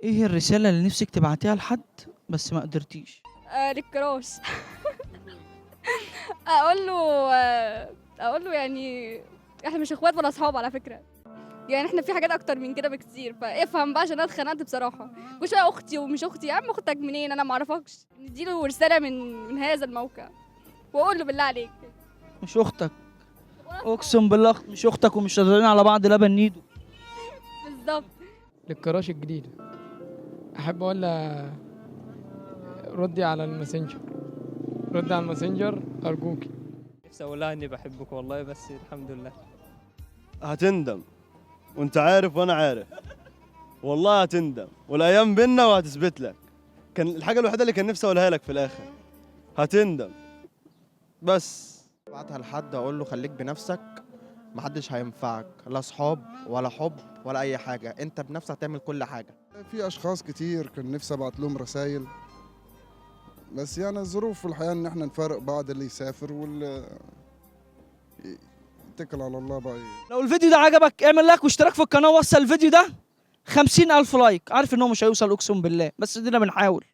ايه الرسالة اللي نفسك تبعتيها لحد بس ما قدرتيش؟ للكراش. اقول له اقول له يعني احنا مش اخوات ولا اصحاب على فكره، يعني احنا في حاجات اكتر من كده بكتير، فافهم بقى عشان انا اتخنقت بصراحه. كل شويه اختي ومش اختي، يا عم اختك منين انا ما اعرفكش. نديله رساله من هذا الموقع واقول له بالله عليك. مش اختك. اقسم بالله مش اختك ومش قادرين على بعض لبن نيدو. بالظبط. للكراش الجديدة أحب أقول لها ردي على الماسنجر، ردي على الماسنجر أرجوكي. نفسي اقول لها اني بحبك والله، بس الحمد لله. هتندم، وانت عارف وانا عارف. والله هتندم، والايام بينا وهتثبت لك. كان الحاجه الوحيده اللي كان نفسي اقولها لك في الاخر، هتندم بس. ابعتها لحد اقول له خليك بنفسك، محدش هينفعك، لا صحاب ولا حب ولا اي حاجه، انت بنفسك هتعمل كل حاجه. في اشخاص كتير كان نفسي ابعت لهم رسائل، بس يعني الظروف في الحياه ان احنا نفارق بعض، اللي يسافر واللي يتكل على الله بقى. لو الفيديو ده عجبك اعمل لايك واشتراك في القناة، وصل الفيديو ده 50,000 لايك. عارف ان هو مش هيوصل اقسم بالله، بس دينا بنحاول.